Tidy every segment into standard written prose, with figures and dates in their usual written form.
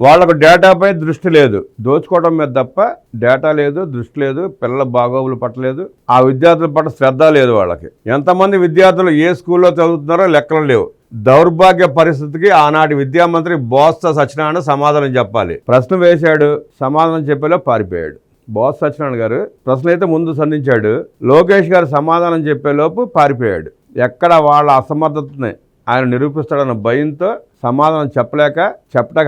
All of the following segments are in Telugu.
వాళ్ళకు డేటాపై దృష్టి లేదు, దోచుకోవడం మీద తప్ప డేటా లేదు, దృష్టి లేదు, పిల్లల బాగోగులు పట్టలేదు, ఆ విద్యార్థుల పట్ల శ్రద్ధ లేదు వాళ్ళకి. ఎంతమంది విద్యార్థులు ఏ స్కూల్లో చదువుతున్నారో లెక్కలు లేవు. దౌర్భాగ్య పరిస్థితికి ఆనాటి విద్యామంత్రి బొత్స సత్యనారాయణ సమాధానం చెప్పాలి. ప్రశ్న వేశాడు, సమాధానం చెప్పేలో పారిపోయాడు. బొత్స సత్యనారాయణ గారు ప్రశ్న అయితే ముందు సంధించాడు, లోకేష్ గారు సమాధానం చెప్పేలోపు పారిపోయాడు. ఎక్కడ వాళ్ళ అసమర్థతని ఆయన నిరూపిస్తాడన్న భయంతో సమాధానం చెప్పలేక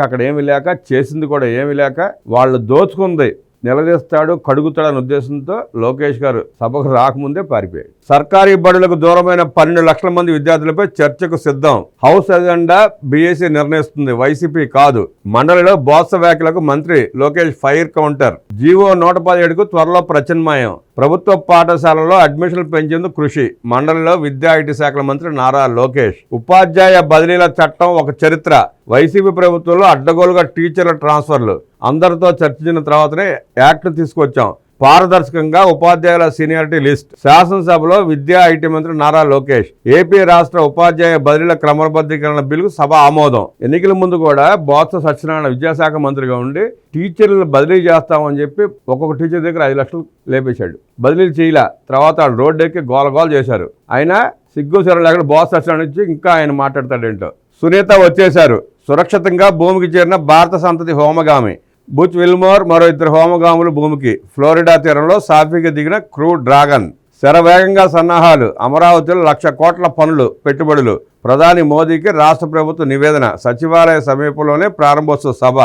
అక్కడ ఏమీ లేక, చేసింది కూడా ఏమీ లేక, వాళ్ళు దోచుకుంది నిలదీస్తాడు, కడుగుతాడన్న ఉద్దేశంతో లోకేష్ గారు సభకు రాకముందే పారిపోయాడు. సర్కారీ బడులకు దూరమైన 12 లక్షల మంది విద్యార్థులపై చర్చకు సిద్ధం. హౌస్ ఎజెండా బీఏసీ నిర్ణయిస్తుంది, వైసీపీ కాదు. మండలిలో బొత్స వ్యాఖ్యలకు మంత్రి లోకేష్ ఫైర్ కౌంటర్. జీవో 117కు త్వరలో ప్రత్యామ్నాయం. ప్రభుత్వ పాఠశాలలో అడ్మిషన్లు పెంచేందుకు కృషి. మండలిలో విద్యా ఐటీ శాఖల మంత్రి నారా లోకేష్. ఉపాధ్యాయ బదిలీల చట్టం ఒక చరిత్ర. వైసీపీ ప్రభుత్వంలో అడ్డగోలుగా టీచర్ల ట్రాన్స్ఫర్లు. అందరితో చర్చించిన తర్వాతనే యాక్ట్ తీసుకొచ్చాం. పారదర్శకంగా ఉపాధ్యాయుల సీనియారిటీ లిస్ట్. శాసనసభలో విద్యా ఐటీ మంత్రి నారా లోకేష్. ఏపీ రాష్ట్ర ఉపాధ్యాయ బదిలీల క్రమబద్ధీకరణ బిల్లుకు సభ ఆమోదం. ఎన్నికల ముందు కూడా బొత్స సత్యనారాయణ విద్యాశాఖ మంత్రిగా ఉండి టీచర్లు బదిలీ చేస్తామని చెప్పి ఒక్కొక్క టీచర్ దగ్గర 5 లక్షలు లేపేశాడు. బదిలీలు చేయలే. తర్వాత వాళ్ళు రోడ్డు ఎక్కి గోలగోల చేశారు. అయినా సిగ్గు సిర లేకుండా బొత్స సత్యనారాయణ నుంచి ఇంకా ఆయన మాట్లాడతాడేంటో. సునీత వచ్చేశారు. సురక్షితంగా భూమికి చేరిన భారత సంతతి హోమగామి బుచ్ విల్మోర్. మరో 2 హోమగాములు భూమికి. ఫ్లోరిడా తీరంలో సాఫీగా దిగిన క్రూ డ్రాగన్. శరవేగంగా సన్నాహాలు. అమరావతిలో 1,00,000 కోట్ల పనులు పెట్టుబడులు. ప్రధాని మోదీకి రాష్ట్ర ప్రభుత్వ నివేదన. సచివాలయ సమీపంలోనే ప్రారంభోత్సవ సభ.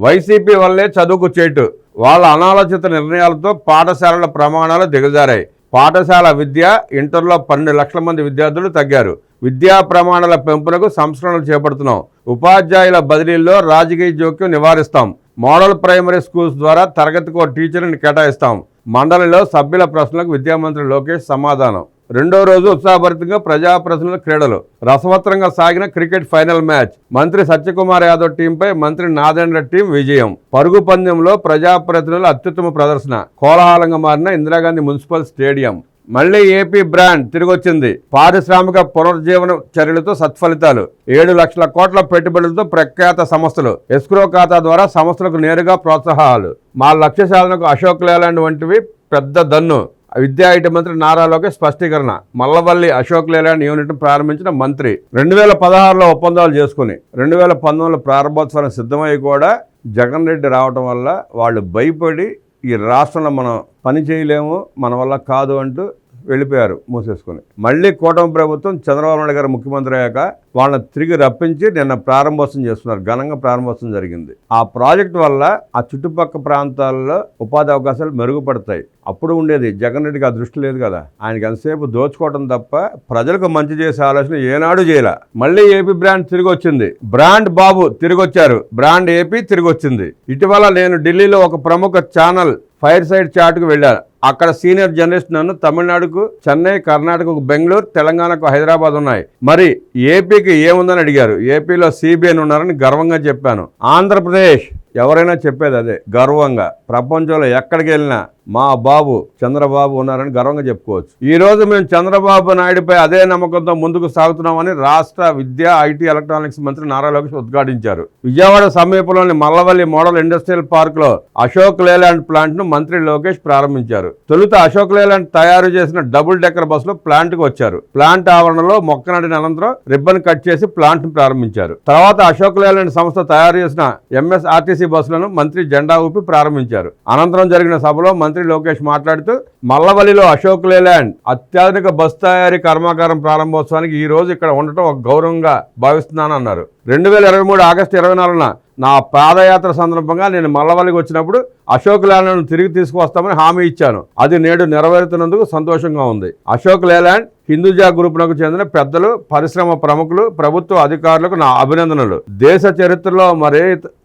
వైసీపీ వల్లే చదువుకు చేటు. వాళ్ళ అనాలోచిత నిర్ణయాలతో పాఠశాలల ప్రమాణాలు దిగజారాయి. పాఠశాల విద్య ఇంటర్లో 12 లక్షల మంది విద్యార్థులు తగ్గారు. విద్యా ప్రమాణాల పెంపునకు సంస్కరణలు చేపడుతున్నాం. ఉపాధ్యాయుల బదిలీల్లో రాజకీయ జోక్యం నివారిస్తాం. మోడల్ ప్రైమరీ స్కూల్స్ ద్వారా తరగతికో టీచర్ని కేటాయిస్తాం. మండలిలో సభ్యుల ప్రశ్నలకు విద్యామంత్రి లోకేష్ సమాధానం. రెండో రోజు ఉత్సాహభరితంగా ప్రజా ప్రశ్నల క్రీడలు. రసవత్రంగా సాగిన క్రికెట్ ఫైనల్ మ్యాచ్. మంత్రి సత్యకుమార్ యాదవ్ టీంపై మంత్రి నాదెండ్ల టీం విజయం. పరుగు పందెంలో ప్రజాప్రతినిధుల అత్యుత్తమ ప్రదర్శన. కోలాహలంగా మారిన ఇందిరాగాంధీ మున్సిపల్ స్టేడియం. మళ్లీ ఏపీ బ్రాండ్ తిరిగొచ్చింది. పారిశ్రామిక పునరుజ్జీవన చర్యలతో సత్ఫలితాలు. 7 లక్షల కోట్ల పెట్టుబడులతో ప్రఖ్యాత సంస్థలు. ఎస్క్రో ఖాతా ద్వారా సంస్థలకు నేరుగా ప్రోత్సాహాలు. మా లక్ష్య సాధనకు అశోక్ లేలాండ్ వంటివి పెద్ద దన్ను. విద్యా ఐటీ మంత్రి నారా లోకేష్ స్పష్టీకరణ. మల్లవల్లి అశోక్ లేలాండ్ యూనిట్ను ప్రారంభించిన మంత్రి 2016లో ఒప్పందాలు చేసుకుని 2019లో ప్రారంభోత్సవానికి సిద్ధమై కూడా జగన్ రెడ్డి రావటం వల్ల వాళ్ళు భయపడి ఈ రాష్ట్రంలో మనం పని చేయలేము, మన వల్ల కాదు అంటూ వెళ్ళిపోయారు మూసేసుకొని. మళ్ళీ కూటమి ప్రభుత్వం చంద్రబాబు నాయుడు గారు ముఖ్యమంత్రి అయ్యాక వాళ్ళని తిరిగి రప్పించి నిన్న ప్రారంభోత్సవం చేస్తున్నారు. ఘనంగా ప్రారంభోత్సవం జరిగింది. ఆ ప్రాజెక్టు వల్ల ఆ చుట్టుపక్కల ప్రాంతాల్లో ఉపాధి అవకాశాలు మెరుగుపడతాయి. అప్పుడు ఉండేది. జగన్ రెడ్డికి ఆ దృష్టి లేదు కదా. ఆయనకి ఎంతసేపు దోచుకోవడం తప్ప ప్రజలకు మంచి చేసే ఆలోచన ఏనాడు చేయలే. మళ్ళీ ఏపీ బ్రాండ్ తిరిగి వచ్చింది. బ్రాండ్ బాబు తిరిగి వచ్చారు. బ్రాండ్ ఏపీ తిరిగి వచ్చింది. ఇటీవల నేను ఢిల్లీలో ఒక ప్రముఖ ఛానల్ ఫైర్ సైడ్ చాట్కు వెళ్ళాను. అక్కడ సీనియర్ జర్నలిస్ట్ నన్ను తమిళనాడుకు చెన్నై, కర్ణాటకకు బెంగళూరు, తెలంగాణకు హైదరాబాద్ ఉన్నాయి, మరి ఏపీకి ఏముందని అడిగారు. ఏపీలో సిబిఎన్ ఉన్నారని గర్వంగా చెప్పాను. ఆంధ్రప్రదేశ్ ఎవరైనా చెప్పేది అదే గర్వంగా. ప్రపంచంలో ఎక్కడికి వెళ్ళినా మా బాబు చంద్రబాబు ఉన్నారని గర్వంగా చెప్పుకోవచ్చు. ఈ రోజు మేము చంద్రబాబు నాయుడుపై అదే నమ్మకంతో ముందుకు సాగుతున్నామని రాష్ట్ర విద్యా ఐటీ ఎలక్ట్రానిక్స్ మంత్రి నారా లోకేష్ ఉద్ఘాటించారు. విజయవాడ సమీపంలోని మల్లవల్లి మోడల్ ఇండస్ట్రియల్ పార్క్ లో అశోక్ లేలాండ్ ప్లాంట్ ను మంత్రి లోకేష్ ప్రారంభించారు. తొలుత అశోక్ లేలాండ్ తయారు చేసిన డబుల్ డెక్కర్ బస్సులో ప్లాంట్ కు వచ్చారు. ప్లాంట్ ఆవరణలో మొక్క నాటిన అనంతరం రిబ్బన్ కట్ చేసి ప్లాంట్ ను ప్రారంభించారు. తర్వాత అశోక్ లేలాండ్ సంస్థ తయారు చేసిన ఎంఎస్ఆర్టీసీ బస్సులను మంత్రి జెండా ఊపి ప్రారంభించారు. అనంతరం జరిగిన సభలో మంత్రి లోకేష్ మాట్లాడుతూ మల్లవల్లిలో అశోక్ లేలాండ్ అత్యాధునిక బస్ తయారీ కర్మాగారం ప్రారంభోత్సవానికి ఈ రోజు ఇక్కడ ఉండటం ఒక గౌరవంగా భావిస్తున్నానన్నారు. 2023 ఆగస్టు 24న నా పాదయాత్ర సందర్భంగా నేను మల్లవల్లికి వచ్చినప్పుడు అశోక్ లేలాండ్ను తిరిగి తీసుకువస్తామని హామీ ఇచ్చాను. అది నేడు నెరవేరుతున్నందుకు సంతోషంగా ఉంది. అశోక్ లేలాండ్ హిందూజా గ్రూపునకు చెందిన పెద్దలు, పరిశ్రమ ప్రముఖులు, ప్రభుత్వ అధికారులకు నా అభినందనలు. దేశ చరిత్రలో మరే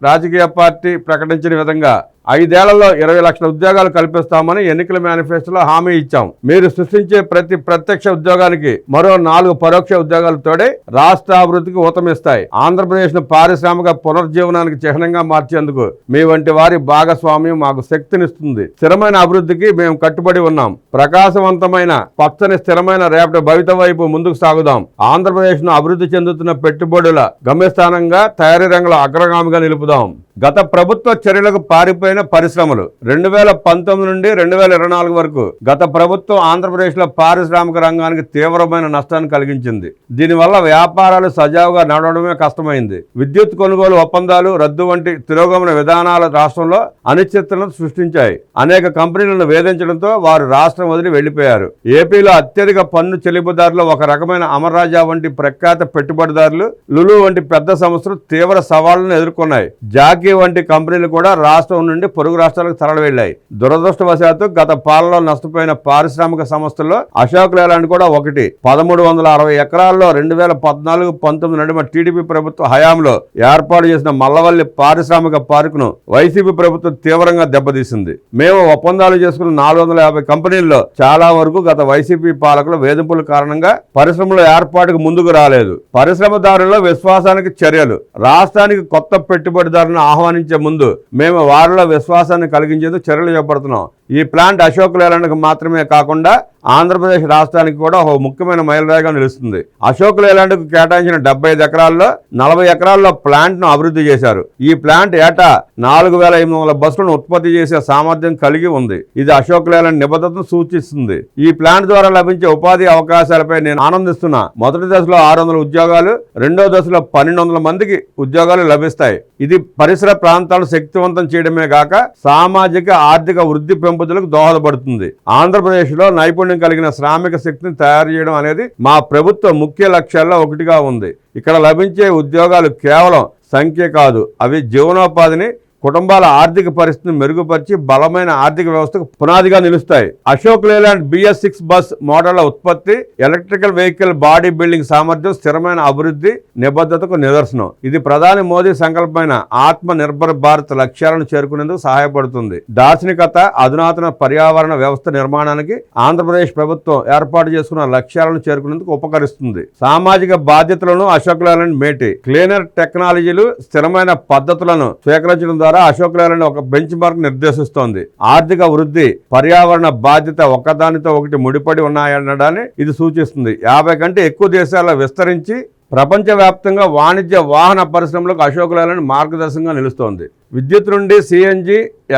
రాజకీయ పార్టీ ప్రకటించిన విధంగా 5 ఏళ్లలో 20 లక్షల ఉద్యోగాలు కల్పిస్తామని ఎన్నికల మేనిఫెస్టోలో హామీ ఇచ్చాం. మీరు సృష్టించే ప్రతి ప్రత్యక్ష ఉద్యోగానికి మరో 4 పరోక్ష ఉద్యోగాలతోనే రాష్ట్ర అభివృద్ధికి ఊతమిస్తాయి. ఆంధ్రప్రదేశ్ను పారిశ్రామిక పునరుజ్జీవనానికి చిహ్నంగా మార్చేందుకు మీ వంటి వారి భాగస్వామ్యం మాకు శక్తినిస్తుంది. స్థిరమైన అభివృద్ధికి మేము కట్టుబడి ఉన్నాం. ప్రకాశవంతమైన పచ్చని స్థిరమైన రేపటి భవిత వైపు ముందుకు సాగుదాం. ఆంధ్రప్రదేశ్ను అభివృద్ధి చెందుతున్న పెట్టుబడుల గమ్యస్థానంగా తయారీ రంగంలో అగ్రగామిగా నిలుపుదాం. గత ప్రభుత్వ చర్యలకు పారిపోయిన పరిశ్రమలు 2019 నుండి 2024 వరకు గత ప్రభుత్వం ఆంధ్రప్రదేశ్లో పారిశ్రామిక రంగానికి తీవ్రమైన నష్టాన్ని కలిగించింది. దీనివల్ల వ్యాపారాలు సజావుగా నడవడమే కష్టమైంది. విద్యుత్ కొనుగోలు ఒప్పందాలు రద్దు వంటి తిరోగమన విధానాలు రాష్ట్రంలో అనిశ్చితలను సృష్టించాయి. అనేక కంపెనీలను వేధించడంతో వారు రాష్ట్రం వదిలి వెళ్లిపోయారు. ఏపీలో అత్యధిక పన్ను చెల్లింపుదారులు ఒక రకమైన అమర్ రాజా వంటి ప్రఖ్యాత పెట్టుబడిదారులు, లులు వంటి పెద్ద సంస్థలు తీవ్ర సవాళ్లను ఎదుర్కొన్నాయి. జాకీ వంటి కంపెనీలు కూడా రాష్ట్రం నుండి పొరుగు రాష్ట్రాలకు తరలి వెళ్లాయి. దురదృష్టవశాత్తు గత పాలనలో నష్టపోయిన పారిశ్రామిక సంస్థల్లో అశోక్ లేలాండ్ కూడా ఒకటి. 1360 ఎకరాల్లో 2014-19 నడుమ టీడీపీ ప్రభుత్వ హయాంలో ఏర్పాటు చేసిన మల్లవల్లి పారిశ్రామిక పార్కును వైసీపీ ప్రభుత్వం తీవ్రంగా దెబ్బతీసింది. మేము ఒప్పందాలు చేసుకున్న 450 కంపెనీల్లో చాలా వరకు గత వైసీపీ పాలకుల వేధింపుల కారణంగా పరిశ్రమల ఏర్పాటుకు ముందుకు రాలేదు. పరిశ్రమదారుల్లో విశ్వాసానికి చర్యలు. రాష్ట్రానికి కొత్త పెట్టుబడిదారులను ఆహ్వానించే ముందు మేము వారిలో విశ్వాసాన్ని కలిగించేందుకు చర్యలు చేపడుతున్నాం. ఈ ప్లాంట్ అశోక్ లేలాండ్కు మాత్రమే కాకుండా ఆంధ్రప్రదేశ్ రాష్ట్రానికి కూడా ఒక ముఖ్యమైన మైలురాయిగా నిలుస్తుంది. అశోక్ లేలాండ్కు కేటాయించిన 75 ఎకరాల్లో 40 ఎకరాల్లో ప్లాంట్ను అభివృద్ధి చేశారు. ఈ ప్లాంట్ ఏటా 4800 బస్సులను ఉత్పత్తి చేసే సామర్థ్యం కలిగి ఉంది. ఇది అశోక్ లేలాండ్ నిబద్ధతను సూచిస్తుంది. ఈ ప్లాంట్ ద్వారా లభించే ఉపాధి అవకాశాలపై నేను ఆనందిస్తున్నా. మొదటి దశలో 600 ఉద్యోగాలు, రెండో దశలో 1200 మందికి ఉద్యోగాలు లభిస్తాయి. ఇది పరిసర ప్రాంతాలను శక్తివంతం చేయడమే కాక సామాజిక ఆర్థిక వృద్ధి పెంపుదలకు దోహదపడుతుంది. ఆంధ్రప్రదేశ్లో నైపుణ్యం కలిగిన శ్రామిక శక్తిని తయారు చేయడం అనేది మా ప్రభుత్వ ముఖ్య లక్ష్యాల్లో ఒకటిగా ఉంది. ఇక్కడ లభించే ఉద్యోగాలు కేవలం సంఖ్య కాదు, అవి జీవనోపాధిని, కుటుంబాల ఆర్థిక పరిస్థితిని మెరుగుపరిచి బలమైన ఆర్థిక వ్యవస్థకు పునాదిగా నిలుస్తాయి. అశోక్ లేలాండ్ BS6 బస్ మోడళ్ల ఉత్పత్తి, ఎలక్ట్రికల్ వెహికల్ బాడీ బిల్డింగ్ సామర్థ్యం స్థిరమైన అభివృద్ధి నిబద్ధతకు నిదర్శనం. ఇది ప్రధాని మోదీ సంకల్పమైన ఆత్మ నిర్భర్ భారత్ లక్ష్యాలను చేరుకునేందుకు సహాయపడుతుంది. దార్శనికత, అధునాతన పర్యావరణ వ్యవస్థ నిర్మాణానికి ఆంధ్రప్రదేశ్ ప్రభుత్వం ఏర్పాటు చేసుకున్న లక్ష్యాలను చేరుకునేందుకు ఉపకరిస్తుంది. సామాజిక బాధ్యతలను అశోక్ లేలాండ్ మేటి. క్లీనర్ టెక్నాలజీలు, స్థిరమైన పద్ధతులను స్వీకరించడం ద్వారా అశోక్ లేలాండ్ ఒక బెంచ్ మార్క్ నిర్దేశిస్తోంది. ఆర్థిక వృద్ధి, పర్యావరణ బాధ్యత ఒకదానితో ఒకటి ముడిపడి ఉన్నాయనడాన్ని ఇది సూచిస్తుంది. 50 కంటే ఎక్కువ దేశాల్లో విస్తరించి ప్రపంచవ్యాప్తంగా వాణిజ్య వాహన పరిశ్రమలకు అశోక్ లేలాండ్ మార్గదర్శకంగా నిలుస్తోంది. విద్యుత్ నుండి CNG,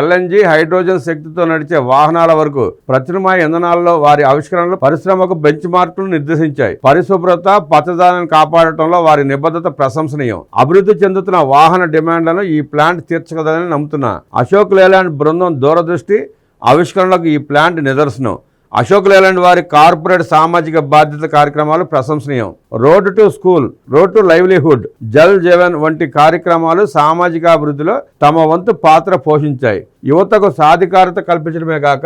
LNG, హైడ్రోజన్ శక్తితో నడిచే వాహనాల వరకు ప్రత్యామ్నాయ ఇంధనాల్లో వారి ఆవిష్కరణలు పరిశ్రమకు బెంచ్ మార్కులు నిర్దేశించాయి. పరిశుభ్రత, పచ్చదనాన్ని కాపాడటంలో వారి నిబద్ధత ప్రశంసనీయం. అభివృద్ధి చెందుతున్న వాహన డిమాండ్లను ఈ ప్లాంట్ తీర్చగలదని నమ్ముతున్నా. అశోక్ లేలాండ్ బృందం దూరదృష్టి, ఆవిష్కరణలకు ఈ ప్లాంట్ నిదర్శనం. అశోక్ లేలాండ్ వారి కార్పొరేట్ సామాజిక బాధ్యత కార్యక్రమాలు ప్రశంసనీయం. Road to school, road to livelihood, Jal Jeevan వంటి కార్యక్రమాలు సామాజికాభివృద్ధిలో తమ వంతు పాత్ర పోషించాయి. యువతకు సాధికారత కల్పించడమే కాక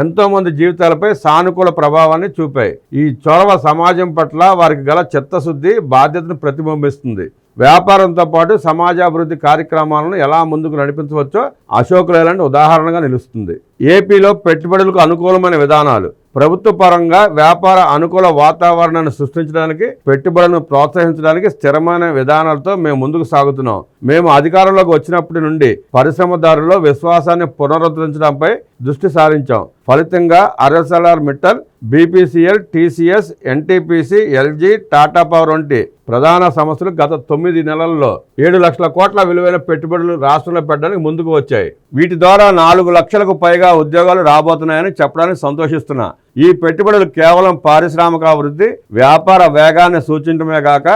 ఎంతో మంది జీవితాలపై సానుకూల ప్రభావాన్ని చూపాయి. ఈ చొరవ సమాజం పట్ల వారికి గల చిత్తశుద్ధి, బాధ్యతను ప్రతిబింబిస్తుంది. వ్యాపారంతో పాటు సమాజాభివృద్ధి కార్యక్రమాలను ఎలా ముందుకు నడిపించవచ్చో అశోక్ లేలాండ్ ఉదాహరణగా నిలుస్తుంది. ఏపీలో పెట్టుబడులకు అనుకూలమైన విధానాలు. ప్రభుత్వ పరంగా వ్యాపార అనుకూల వాతావరణాన్ని సృష్టించడానికి, పెట్టుబడులను ప్రోత్సహించడానికి స్థిరమైన విధానాలతో మేము ముందుకు సాగుతున్నాం. మేము అధికారంలోకి వచ్చినప్పటి నుండి పరిశ్రమదారుల్లో విశ్వాసాన్ని పునరుద్ధరించడంపై దృష్టి సారించాం. ఫలితంగా ArcelorMittal, BPCL, TCS, NTPC, LG, Tata power వంటి ప్రధాన సంస్థలు గత 9 నెలల్లో 7 లక్షల కోట్ల విలువైన పెట్టుబడులు రాష్ట్రంలో పెట్టడానికి ముందుకు వచ్చాయి. వీటి ద్వారా 4 లక్షలకు పైగా ఉద్యోగాలు రాబోతున్నాయని చెప్పడానికి సంతోషిస్తున్నా. ఈ పెట్టుబడులు కేవలం పారిశ్రామికాభివృద్ధి, వ్యాపార వేగాన్ని సూచించడమే కాక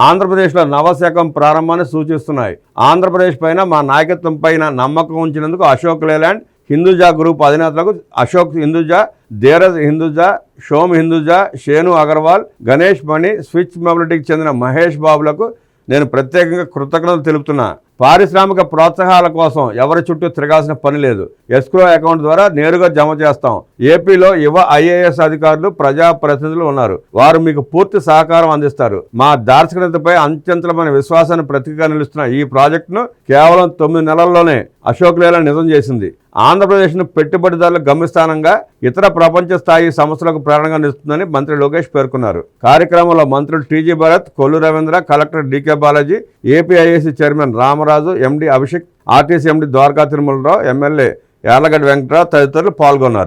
ఆంధ్రప్రదేశ్లో నవశకం ప్రారంభాన్ని సూచిస్తున్నాయి. ఆంధ్రప్రదేశ్ పైన మా నాయకత్వం పైన నమ్మకం ఉంచినందుకు అశోక్ లేలాండ్, హిందూజా గ్రూప్ అధినేతలకు అశోక్ హిందూజా, ధీరజ్ హిందూజా, షోమ్ హిందూజా, షేను అగర్వాల్, గణేష్ మణి, స్విచ్ మొబిలిటీకి చెందిన మహేష్ బాబులకు నేను ప్రత్యేకంగా కృతజ్ఞతలు తెలుపుతున్నా. పారిశ్రామిక ప్రోత్సాహాల కోసం ఎవరి చుట్టూ తిరగాల్సిన పని లేదు. ఎస్క్రో అకౌంట్ ద్వారా నేరుగా జమ చేస్తాం. ఏపీలో యువ IAS అధికారులు, ప్రజాప్రతినిధులు ఉన్నారు. వారు మీకు పూర్తి సహకారం అందిస్తారు. మా దార్శనికతపై అత్యంతమైన విశ్వాసాన్ని ప్రతీకగా నిలుస్తున్న ఈ ప్రాజెక్టును కేవలం 9 నెలల్లోనే అశోక్ లేలాండ్ నిజం చేసింది. ఆంధ్రప్రదేశ్ను పెట్టుబడిదారుల గమ్యస్థానంగా, ఇతర ప్రపంచ స్థాయి సంస్థలకు ప్రేరణగా నిలుస్తుందని మంత్రి లోకేష్ పేర్కొన్నారు. కార్యక్రమంలో మంత్రులు TG Bharat, Kollu Ravindra, collector DK Balaji, AP IAC chairman Ramaraju, MD Abhishek, RTC MD Dwaraka Tirumalarao, MLA Yarlagadda Venkatarao తదితరులు పాల్గొన్నారు.